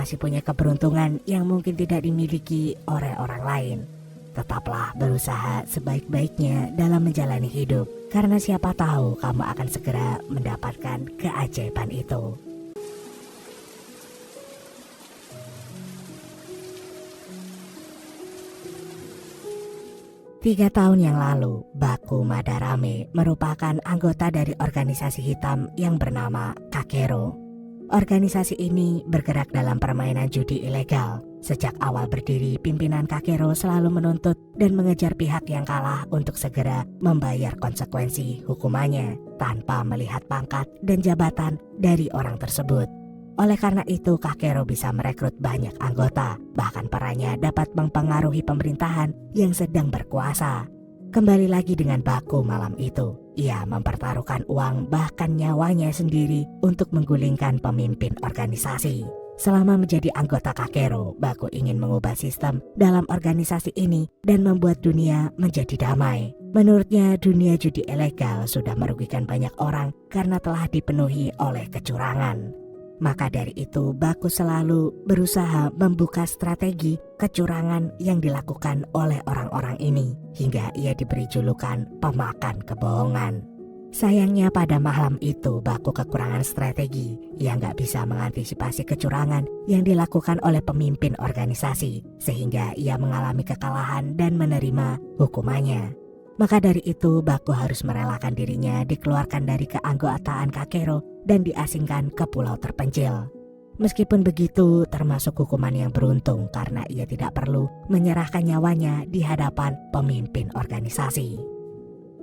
masih punya keberuntungan yang mungkin tidak dimiliki oleh orang lain. Tetaplah berusaha sebaik-baiknya dalam menjalani hidup, karena siapa tahu kamu akan segera mendapatkan keajaiban itu. Tiga tahun yang lalu, Baku Madarame merupakan anggota dari organisasi hitam yang bernama Kakero. Organisasi ini bergerak dalam permainan judi ilegal. Sejak awal berdiri, pimpinan Kakero selalu menuntut dan mengejar pihak yang kalah untuk segera membayar konsekuensi hukumannya tanpa melihat pangkat dan jabatan dari orang tersebut. Oleh karena itu, Kakero bisa merekrut banyak anggota, bahkan perannya dapat mempengaruhi pemerintahan yang sedang berkuasa. Kembali lagi dengan Baku malam itu, ia mempertaruhkan uang bahkan nyawanya sendiri untuk menggulingkan pemimpin organisasi. Selama menjadi anggota Kakero, Baku ingin mengubah sistem dalam organisasi ini dan membuat dunia menjadi damai. Menurutnya, dunia judi ilegal sudah merugikan banyak orang karena telah dipenuhi oleh kecurangan. Maka dari itu, Baku selalu berusaha membuka strategi kecurangan yang dilakukan oleh orang-orang ini, hingga ia diberi julukan pemakan kebohongan. Sayangnya pada malam itu, Baku kekurangan strategi. Ia nggak bisa mengantisipasi kecurangan yang dilakukan oleh pemimpin organisasi, sehingga ia mengalami kekalahan dan menerima hukumannya. Maka dari itu, Baku harus merelakan dirinya dikeluarkan dari keanggotaan Kakero dan diasingkan ke pulau terpencil. Meskipun begitu, termasuk hukuman yang beruntung karena ia tidak perlu menyerahkan nyawanya di hadapan pemimpin organisasi.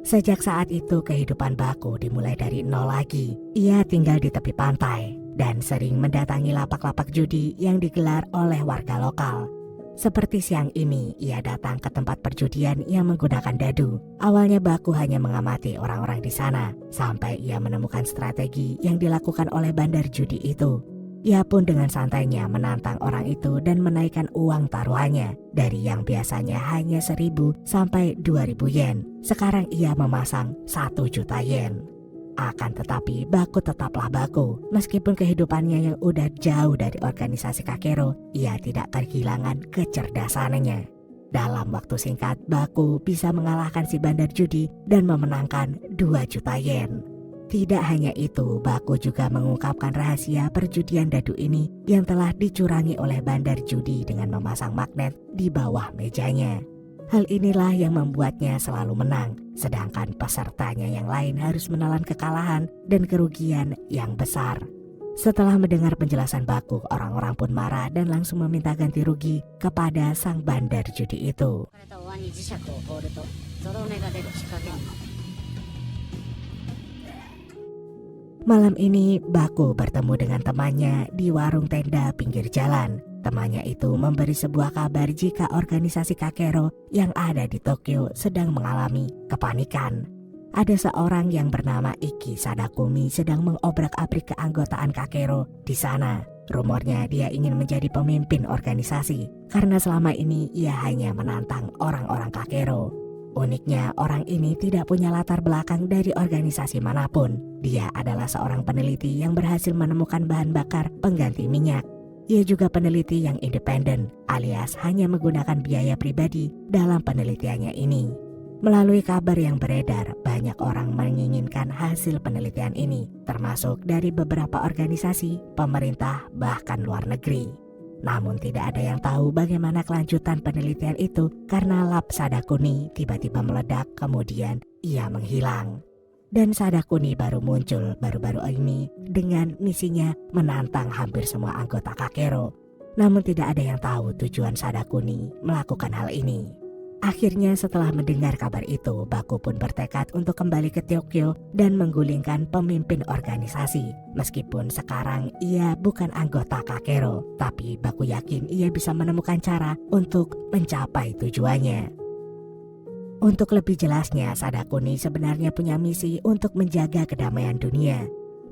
Sejak saat itu, kehidupan Baku dimulai dari nol lagi. Ia tinggal di tepi pantai dan sering mendatangi lapak-lapak judi yang digelar oleh warga lokal. Seperti siang ini, ia datang ke tempat perjudian yang menggunakan dadu. Awalnya Baku hanya mengamati orang-orang di sana, sampai ia menemukan strategi yang dilakukan oleh bandar judi itu. Ia pun dengan santainya menantang orang itu dan menaikkan uang taruhannya dari yang biasanya hanya 1.000 sampai 2.000 yen. Sekarang ia memasang 1 juta yen. Akan tetapi Baku tetaplah Baku. Meskipun kehidupannya yang udah jauh dari organisasi Kakero, ia tidak kehilangan kecerdasannya. Dalam waktu singkat, Baku bisa mengalahkan si bandar judi dan memenangkan 2 juta yen. Tidak hanya itu, Baku juga mengungkapkan rahasia perjudian dadu ini yang telah dicurangi oleh bandar judi dengan memasang magnet di bawah mejanya. Hal inilah yang membuatnya selalu menang, sedangkan pesertanya yang lain harus menelan kekalahan dan kerugian yang besar. Setelah mendengar penjelasan Baku, orang-orang pun marah dan langsung meminta ganti rugi kepada sang bandar judi itu. Malam ini, Baku bertemu dengan temannya di warung tenda pinggir jalan. Temannya itu memberi sebuah kabar jika organisasi Kakero yang ada di Tokyo sedang mengalami kepanikan. Ada seorang yang bernama Iki Sadakumi sedang mengobrak-abrik keanggotaan Kakero di sana. Rumornya dia ingin menjadi pemimpin organisasi karena selama ini ia hanya menantang orang-orang Kakero. Uniknya, orang ini tidak punya latar belakang dari organisasi manapun. Dia adalah seorang peneliti yang berhasil menemukan bahan bakar pengganti minyak. Ia juga peneliti yang independen, alias hanya menggunakan biaya pribadi dalam penelitiannya ini. Melalui kabar yang beredar, banyak orang menginginkan hasil penelitian ini, termasuk dari beberapa organisasi, pemerintah, bahkan luar negeri. Namun tidak ada yang tahu bagaimana kelanjutan penelitian itu karena lab Sadakuni tiba-tiba meledak, kemudian ia menghilang. Dan Sadakuni baru muncul baru-baru ini dengan misinya menantang hampir semua anggota Kakero. Namun tidak ada yang tahu tujuan Sadakuni melakukan hal ini. Akhirnya setelah mendengar kabar itu, Baku pun bertekad untuk kembali ke Tokyo dan menggulingkan pemimpin organisasi. Meskipun sekarang ia bukan anggota Kakero, tapi Baku yakin ia bisa menemukan cara untuk mencapai tujuannya. Untuk lebih jelasnya, Sadakuni sebenarnya punya misi untuk menjaga kedamaian dunia.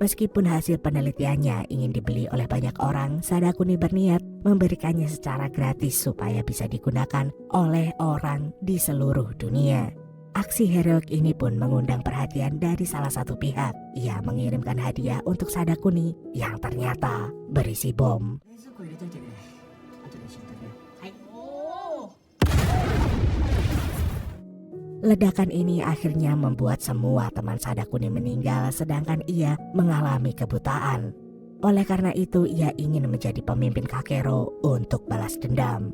Meskipun hasil penelitiannya ingin dibeli oleh banyak orang, Sadakuni berniat memberikannya secara gratis supaya bisa digunakan oleh orang di seluruh dunia. Aksi heroik ini pun mengundang perhatian dari salah satu pihak. Ia mengirimkan hadiah untuk Sadakuni yang ternyata berisi bom. Ledakan ini akhirnya membuat semua teman Sadakuni meninggal sedangkan ia mengalami kebutaan. Oleh karena itu ia ingin menjadi pemimpin Kakero untuk balas dendam.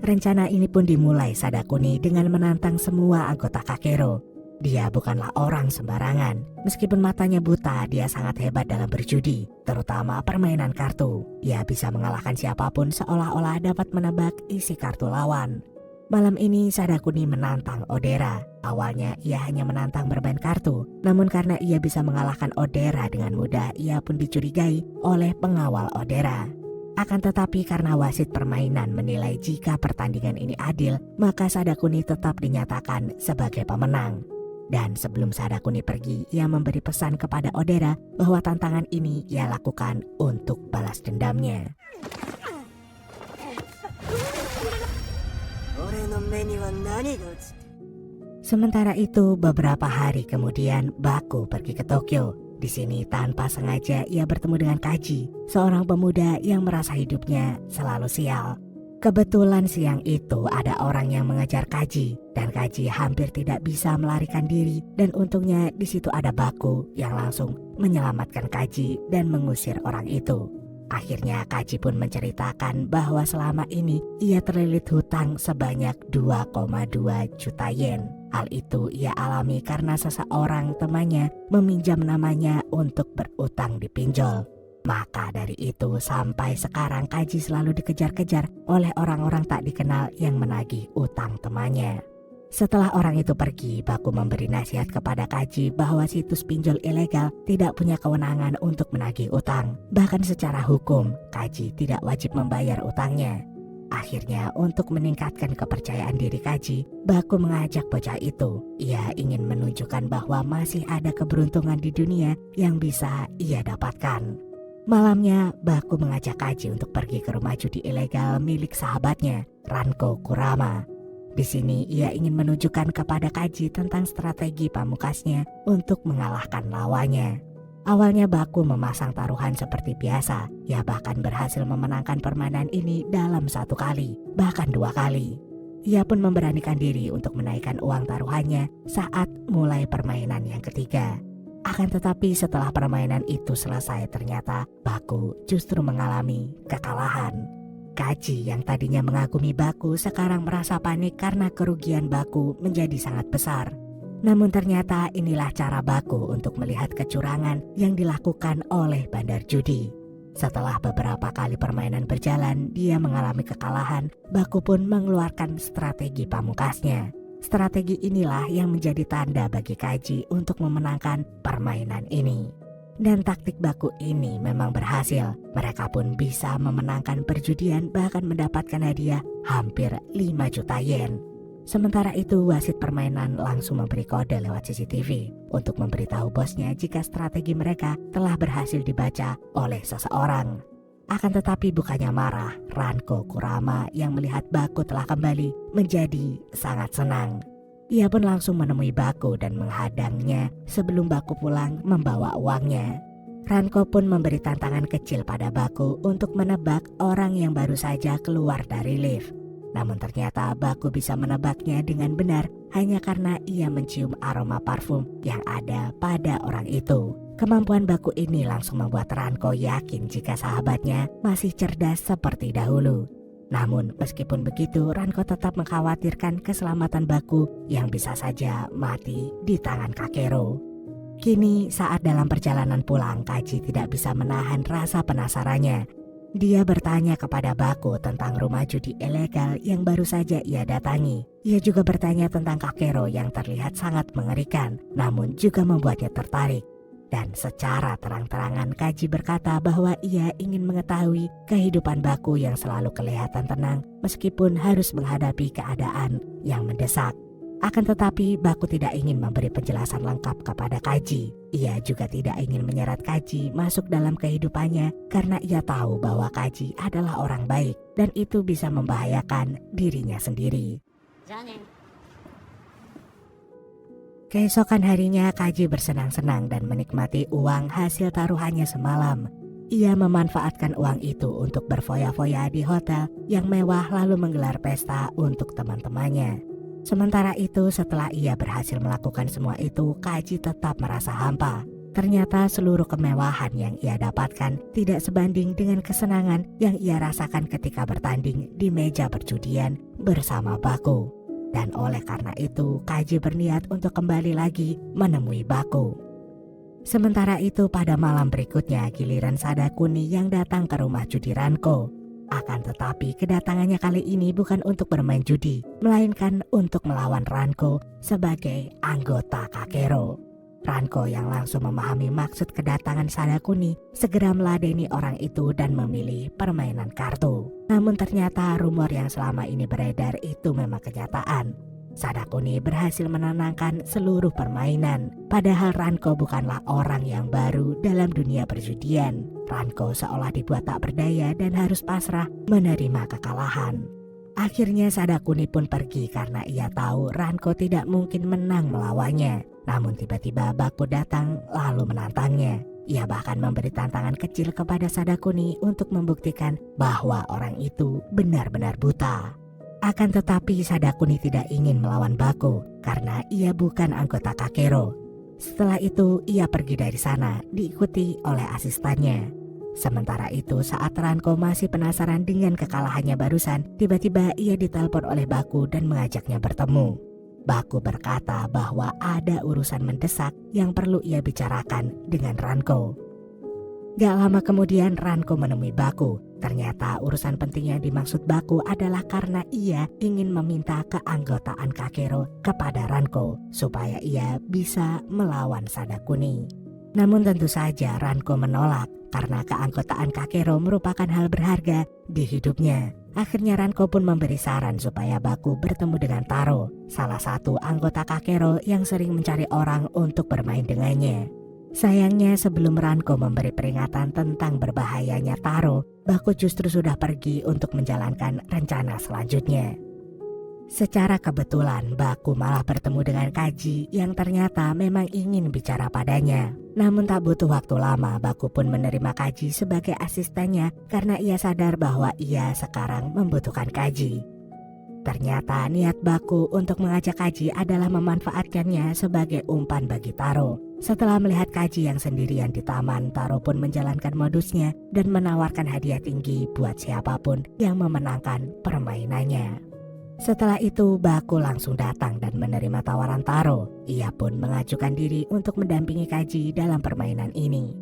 Rencana ini pun dimulai Sadakuni dengan menantang semua anggota Kakero. Dia bukanlah orang sembarangan. Meskipun matanya buta, dia sangat hebat dalam berjudi, terutama permainan kartu. Ia bisa mengalahkan siapapun seolah-olah dapat menebak isi kartu lawan. Malam ini Sadakuni menantang Odera. Awalnya ia hanya menantang bermain kartu, namun karena ia bisa mengalahkan Odera dengan mudah, ia pun dicurigai oleh pengawal Odera. Akan tetapi karena wasit permainan menilai jika pertandingan ini adil, maka Sadakuni tetap dinyatakan sebagai pemenang. Dan sebelum Sadakuni pergi, ia memberi pesan kepada Odera bahwa tantangan ini ia lakukan untuk balas dendamnya. Sementara itu beberapa hari kemudian Baku pergi ke Tokyo. Di sini tanpa sengaja ia bertemu dengan Kaji, seorang pemuda yang merasa hidupnya selalu sial. Kebetulan siang itu ada orang yang mengejar Kaji dan Kaji hampir tidak bisa melarikan diri, dan untungnya di situ ada Baku yang langsung menyelamatkan Kaji dan mengusir orang itu. Akhirnya Kaji pun menceritakan bahwa selama ini ia terlilit hutang sebanyak 2,2 juta yen. Hal itu ia alami karena seseorang temannya meminjam namanya untuk berutang di pinjol. Maka dari itu sampai sekarang Kaji selalu dikejar-kejar oleh orang-orang tak dikenal yang menagih utang temannya. Setelah orang itu pergi, Baku memberi nasihat kepada Kaji bahwa situs pinjol ilegal tidak punya kewenangan untuk menagih utang. Bahkan secara hukum, Kaji tidak wajib membayar utangnya. Akhirnya untuk meningkatkan kepercayaan diri Kaji, Baku mengajak bocah itu. Ia ingin menunjukkan bahwa masih ada keberuntungan di dunia yang bisa ia dapatkan. Malamnya, Baku mengajak Kaji untuk pergi ke rumah judi ilegal milik sahabatnya, Ranko Kurama. Di sini ia ingin menunjukkan kepada Kaji tentang strategi pamukasnya untuk mengalahkan lawannya. Awalnya Baku memasang taruhan seperti biasa. Ia bahkan berhasil memenangkan permainan ini dalam 1 kali, bahkan 2 kali. Ia pun memberanikan diri untuk menaikkan uang taruhannya saat mulai permainan yang ketiga. Akan tetapi setelah permainan itu selesai, ternyata Baku justru mengalami kekalahan. Kaji yang tadinya mengagumi Baku sekarang merasa panik karena kerugian Baku menjadi sangat besar. Namun ternyata inilah cara Baku untuk melihat kecurangan yang dilakukan oleh bandar judi. Setelah beberapa kali permainan berjalan, dia mengalami kekalahan. Baku pun mengeluarkan strategi pamukasnya. Strategi inilah yang menjadi tanda bagi Kaji untuk memenangkan permainan ini. Dan taktik Baku ini memang berhasil. Mereka pun bisa memenangkan perjudian, bahkan mendapatkan hadiah hampir 5 juta yen. Sementara itu wasit permainan langsung memberi kode lewat CCTV untuk memberitahu bosnya jika strategi mereka telah berhasil dibaca oleh seseorang. Akan tetapi bukannya marah, Ranko Kurama yang melihat Baku telah kembali menjadi sangat senang. Ia pun langsung menemui Baku dan menghadangnya sebelum Baku pulang membawa uangnya. Ranko pun memberi tantangan kecil pada Baku untuk menebak orang yang baru saja keluar dari lift. Namun ternyata Baku bisa menebaknya dengan benar hanya karena ia mencium aroma parfum yang ada pada orang itu. Kemampuan Baku ini langsung membuat Ranko yakin jika sahabatnya masih cerdas seperti dahulu. Namun meskipun begitu, Ranko tetap mengkhawatirkan keselamatan Baku yang bisa saja mati di tangan Kakero. Kini saat dalam perjalanan pulang, Kaji tidak bisa menahan rasa penasarannya. Dia bertanya kepada Baku tentang rumah judi ilegal yang baru saja ia datangi. Ia juga bertanya tentang Kakero yang terlihat sangat mengerikan, namun juga membuatnya tertarik. Dan secara terang-terangan Kaji berkata bahwa ia ingin mengetahui kehidupan Baku yang selalu kelihatan tenang meskipun harus menghadapi keadaan yang mendesak. Akan tetapi Baku tidak ingin memberi penjelasan lengkap kepada Kaji. Ia juga tidak ingin menyeret Kaji masuk dalam kehidupannya karena ia tahu bahwa Kaji adalah orang baik dan itu bisa membahayakan dirinya sendiri. Keesokan harinya Kaji bersenang-senang dan menikmati uang hasil taruhannya semalam. Ia memanfaatkan uang itu untuk berfoya-foya di hotel yang mewah lalu menggelar pesta untuk teman-temannya. Sementara itu, setelah ia berhasil melakukan semua itu, Kaji tetap merasa hampa. Ternyata seluruh kemewahan yang ia dapatkan tidak sebanding dengan kesenangan yang ia rasakan ketika bertanding di meja perjudian bersama Baku. Dan oleh karena itu, Kaji berniat untuk kembali lagi menemui Baku. Sementara itu, pada malam berikutnya giliran Sadakuni yang datang ke rumah judi Ranko. Akan tetapi kedatangannya kali ini bukan untuk bermain judi, melainkan untuk melawan Ranko sebagai anggota Kakero. Ranko yang langsung memahami maksud kedatangan Sadakuni segera meladeni orang itu dan memilih permainan kartu. Namun ternyata rumor yang selama ini beredar itu memang kenyataan. Sadakuni berhasil menenangkan seluruh permainan. Padahal Ranko bukanlah orang yang baru dalam dunia perjudian. Ranko seolah dibuat tak berdaya dan harus pasrah menerima kekalahan. Akhirnya Sadakuni pun pergi karena ia tahu Ranko tidak mungkin menang melawannya. Namun tiba-tiba Baku datang lalu menantangnya. Ia bahkan memberi tantangan kecil kepada Sadakuni untuk membuktikan bahwa orang itu benar-benar buta. Akan tetapi Sadakuni tidak ingin melawan Baku karena ia bukan anggota Kakero. Setelah itu ia pergi dari sana diikuti oleh asistennya. Sementara itu saat Ranko masih penasaran dengan kekalahannya barusan, tiba-tiba ia ditelepon oleh Baku dan mengajaknya bertemu. Baku berkata bahwa ada urusan mendesak yang perlu ia bicarakan dengan Ranko. Gak lama kemudian Ranko menemui Baku. Ternyata urusan penting yang dimaksud Baku adalah karena ia ingin meminta keanggotaan Kakero kepada Ranko supaya ia bisa melawan Sadakuni. Namun tentu saja Ranko menolak karena keanggotaan Kakero merupakan hal berharga di hidupnya. Akhirnya Ranko pun memberi saran supaya Baku bertemu dengan Taro, salah satu anggota Kakero yang sering mencari orang untuk bermain dengannya. Sayangnya sebelum Ranko memberi peringatan tentang berbahayanya Taro, Baku justru sudah pergi untuk menjalankan rencana selanjutnya. Secara kebetulan Baku malah bertemu dengan Kaji yang ternyata memang ingin bicara padanya. Namun tak butuh waktu lama Baku pun menerima Kaji sebagai asistennya karena ia sadar bahwa ia sekarang membutuhkan Kaji. Ternyata niat Baku untuk mengajak Kaji adalah memanfaatkannya sebagai umpan bagi Taro. Setelah melihat Kaji yang sendirian di taman, Taro pun menjalankan modusnya dan menawarkan hadiah tinggi buat siapapun yang memenangkan permainannya. Setelah itu Baku langsung datang dan menerima tawaran Taro. Ia pun mengajukan diri untuk mendampingi Kaji dalam permainan ini.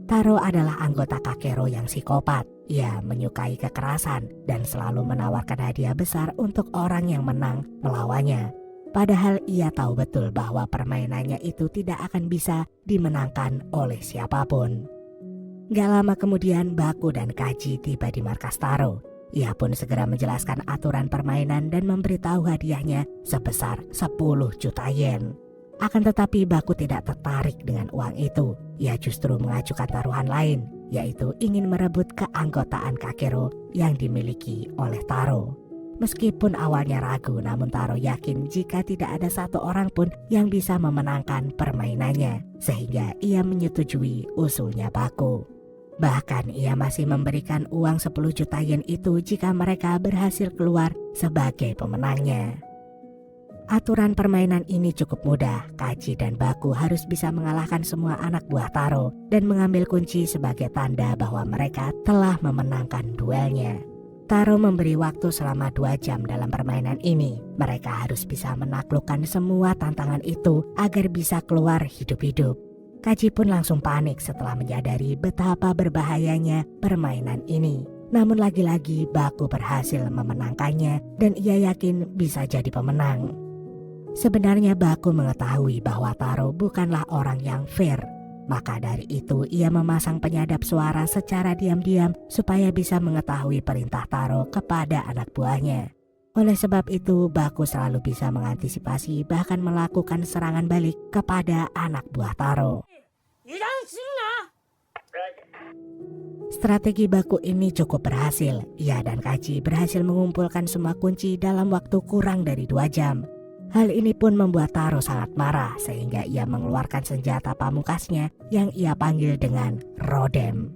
Taro adalah anggota Kakero yang psikopat. Ia menyukai kekerasan dan selalu menawarkan hadiah besar untuk orang yang menang melawannya. Padahal ia tahu betul bahwa permainannya itu tidak akan bisa dimenangkan oleh siapapun. Gak lama kemudian Baku dan Kaji tiba di markas Taro. Ia pun segera menjelaskan aturan permainan dan memberitahu hadiahnya sebesar 10 juta yen. Akan tetapi Baku tidak tertarik dengan uang itu. Ia justru mengajukan taruhan lain, yaitu ingin merebut keanggotaan Kakero yang dimiliki oleh Taro. Meskipun awalnya ragu, namun Taro yakin jika tidak ada satu orang pun yang bisa memenangkan permainannya, sehingga ia menyetujui usulnya Baku. Bahkan ia masih memberikan uang 10 juta yen itu jika mereka berhasil keluar sebagai pemenangnya. Aturan permainan ini cukup mudah. Kaji dan Baku harus bisa mengalahkan semua anak buah Taro dan mengambil kunci sebagai tanda bahwa mereka telah memenangkan duelnya. Taro memberi waktu selama 2 jam dalam permainan ini. Mereka harus bisa menaklukkan semua tantangan itu agar bisa keluar hidup-hidup. Kaji pun langsung panik setelah menyadari betapa berbahayanya permainan ini. Namun lagi-lagi Baku berhasil memenangkannya dan ia yakin bisa jadi pemenang. Sebenarnya Baku mengetahui bahwa Taro bukanlah orang yang fair. Maka dari itu ia memasang penyadap suara secara diam-diam supaya bisa mengetahui perintah Taro kepada anak buahnya. Oleh sebab itu Baku selalu bisa mengantisipasi bahkan melakukan serangan balik kepada anak buah Taro. Strategi Baku ini cukup berhasil. Ia dan Kaji berhasil mengumpulkan semua kunci dalam waktu kurang dari 2 jam. Hal ini pun membuat Taro sangat marah sehingga ia mengeluarkan senjata pamungkasnya yang ia panggil dengan Rodem.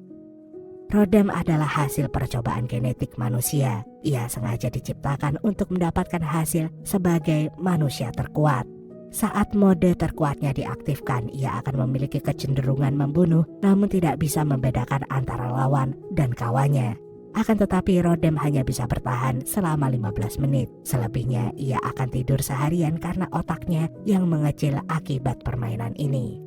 Rodem adalah hasil percobaan genetik manusia. Ia sengaja diciptakan untuk mendapatkan hasil sebagai manusia terkuat. Saat mode terkuatnya diaktifkan, ia akan memiliki kecenderungan membunuh, namun tidak bisa membedakan antara lawan dan kawannya. Akan tetapi Rodem hanya bisa bertahan selama 15 menit. Selebihnya ia akan tidur seharian karena otaknya yang mengecil akibat permainan ini.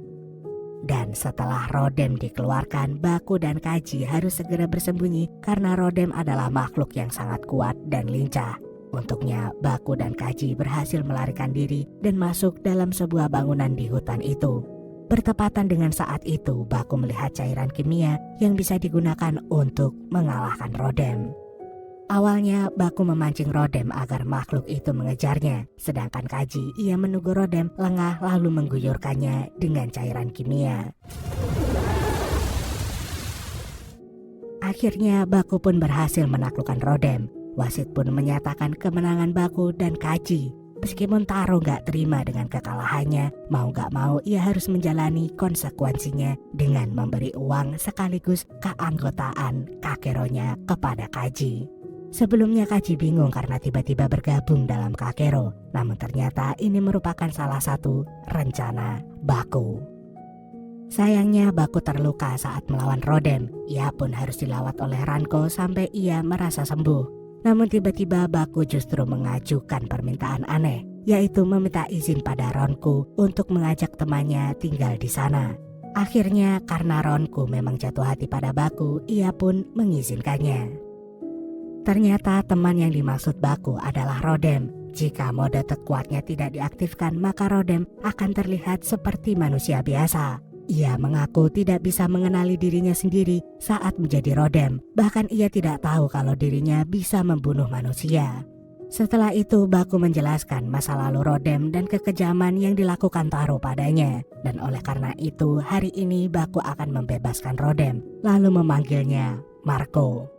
Dan setelah Rodem dikeluarkan, Baku dan Kaji harus segera bersembunyi karena Rodem adalah makhluk yang sangat kuat dan lincah. Untuknya, Baku dan Kaji berhasil melarikan diri dan masuk dalam sebuah bangunan di hutan itu. Bertepatan dengan saat itu, Baku melihat cairan kimia yang bisa digunakan untuk mengalahkan Rodem. Awalnya Baku memancing Rodem agar makhluk itu mengejarnya, sedangkan Kaji ia menunggu Rodem lengah lalu mengguyurkannya dengan cairan kimia. Akhirnya Baku pun berhasil menaklukkan Rodem. Wasit pun menyatakan kemenangan Baku dan Kaji. Meskipun Taro gak terima dengan kekalahannya, mau gak mau ia harus menjalani konsekuensinya dengan memberi uang sekaligus keanggotaan Kakeronya kepada Kaji. Sebelumnya Kaji bingung karena tiba-tiba bergabung dalam Kakero, namun ternyata ini merupakan salah satu rencana Baku. Sayangnya Baku terluka saat melawan Rodem. Ia pun harus dilawat oleh Ranko sampai ia merasa sembuh. Namun tiba-tiba Baku justru mengajukan permintaan aneh, yaitu meminta izin pada Ronku untuk mengajak temannya tinggal di sana. Akhirnya karena Ronku memang jatuh hati pada Baku, ia pun mengizinkannya. Ternyata teman yang dimaksud Baku adalah Rodem. Jika mode terkuatnya tidak diaktifkan, maka Rodem akan terlihat seperti manusia biasa. Ia mengaku tidak bisa mengenali dirinya sendiri saat menjadi Rodem. Bahkan ia tidak tahu kalau dirinya bisa membunuh manusia. Setelah itu Baku menjelaskan masa lalu Rodem dan kekejaman yang dilakukan Taro padanya. Dan oleh karena itu hari ini Baku akan membebaskan Rodem, lalu memanggilnya Marco.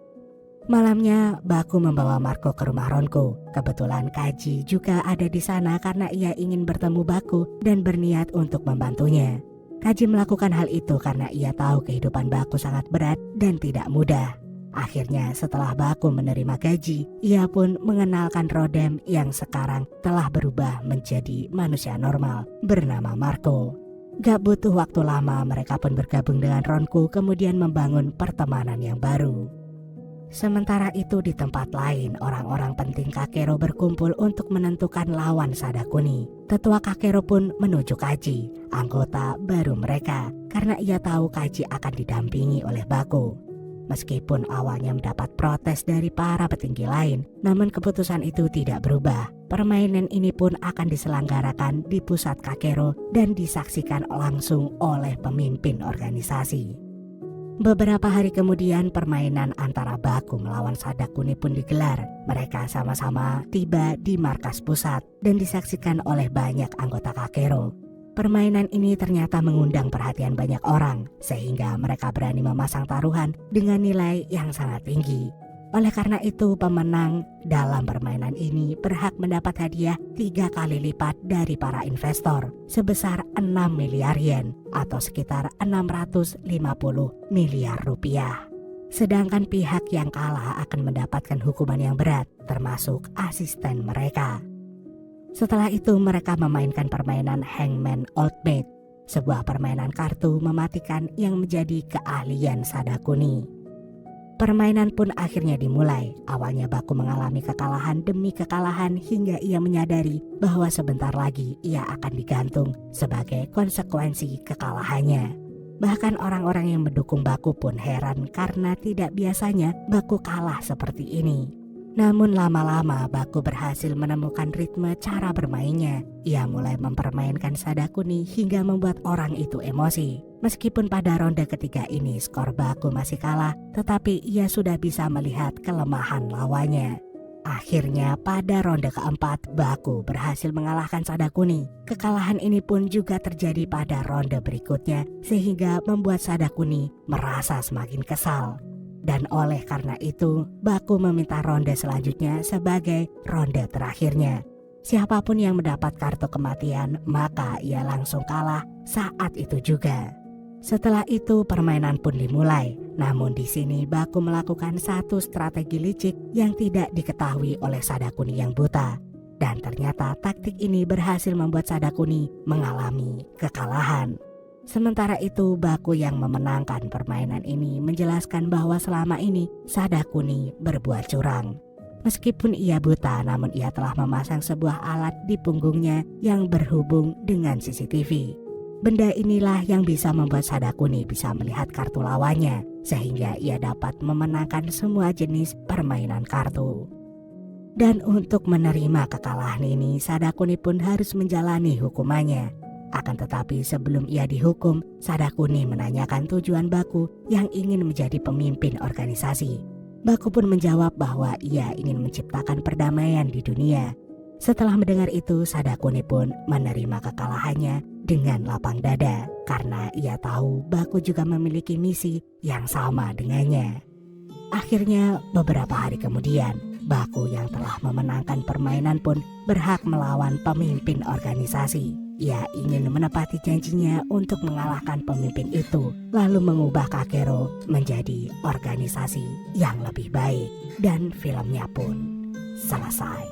Malamnya Baku membawa Marco ke rumah Ronko. Kebetulan Kaji juga ada di sana karena ia ingin bertemu Baku dan berniat untuk membantunya. Kaji melakukan hal itu karena ia tahu kehidupan Baku sangat berat dan tidak mudah. Akhirnya setelah Baku menerima gaji, ia pun mengenalkan Rodem yang sekarang telah berubah menjadi manusia normal bernama Marco. Gak butuh waktu lama mereka pun bergabung dengan Ronko kemudian membangun pertemanan yang baru. Sementara itu di tempat lain, orang-orang penting Kakero berkumpul untuk menentukan lawan Sadakuni. Tetua Kakero pun menuju Kaji, anggota baru mereka, karena ia tahu Kaji akan didampingi oleh Baku. Meskipun awalnya mendapat protes dari para petinggi lain, namun keputusan itu tidak berubah. Permainan ini pun akan diselenggarakan di pusat Kakero dan disaksikan langsung oleh pemimpin organisasi. Beberapa hari kemudian permainan antara Baku melawan Sadakuni pun digelar. Mereka sama-sama tiba di markas pusat dan disaksikan oleh banyak anggota Kakero. Permainan ini ternyata mengundang perhatian banyak orang, sehingga mereka berani memasang taruhan dengan nilai yang sangat tinggi. Oleh karena itu pemenang dalam permainan ini berhak mendapat hadiah 3 kali lipat dari para investor sebesar 6 miliar yen atau sekitar 650 miliar rupiah. Sedangkan pihak yang kalah akan mendapatkan hukuman yang berat termasuk asisten mereka. Setelah itu mereka memainkan permainan Hangman Old Maid, sebuah permainan kartu mematikan yang menjadi keahlian Sadakuni. Permainan pun akhirnya dimulai. Awalnya Baku mengalami kekalahan demi kekalahan hingga ia menyadari bahwa sebentar lagi ia akan digantung sebagai konsekuensi kekalahannya. Bahkan orang-orang yang mendukung Baku pun heran karena tidak biasanya Baku kalah seperti ini. Namun lama-lama Baku berhasil menemukan ritme cara bermainnya. Ia mulai mempermainkan Sadakuni hingga membuat orang itu emosi. Meskipun pada ronde ketiga ini skor Baku masih kalah, tetapi ia sudah bisa melihat kelemahan lawannya. Akhirnya pada ronde keempat Baku berhasil mengalahkan Sadakuni. Kekalahan ini pun juga terjadi pada ronde berikutnya sehingga membuat Sadakuni merasa semakin kesal. Dan oleh karena itu Baku meminta ronde selanjutnya sebagai ronde terakhirnya. Siapapun yang mendapat kartu kematian maka ia langsung kalah saat itu juga. Setelah itu permainan pun dimulai. Namun di sini Baku melakukan satu strategi licik yang tidak diketahui oleh Sadakuni yang buta. Dan ternyata taktik ini berhasil membuat Sadakuni mengalami kekalahan. Sementara itu Baku yang memenangkan permainan ini menjelaskan bahwa selama ini Sadakuni berbuat curang. Meskipun ia buta, namun ia telah memasang sebuah alat di punggungnya yang berhubung dengan CCTV. Benda inilah yang bisa membuat Sadakuni bisa melihat kartu lawannya, sehingga ia dapat memenangkan semua jenis permainan kartu. Dan untuk menerima kekalahan ini, Sadakuni pun harus menjalani hukumannya. Akan tetapi sebelum ia dihukum, Sadakuni menanyakan tujuan Baku yang ingin menjadi pemimpin organisasi. Baku pun menjawab bahwa ia ingin menciptakan perdamaian di dunia. Setelah mendengar itu, Sadakuni pun menerima kekalahannya dengan lapang dada karena ia tahu Baku juga memiliki misi yang sama dengannya. Akhirnya beberapa hari kemudian, Baku yang telah memenangkan permainan pun berhak melawan pemimpin organisasi. Ia ingin menepati janjinya untuk mengalahkan pemimpin itu, lalu mengubah Kakero menjadi organisasi yang lebih baik. Dan filmnya pun selesai.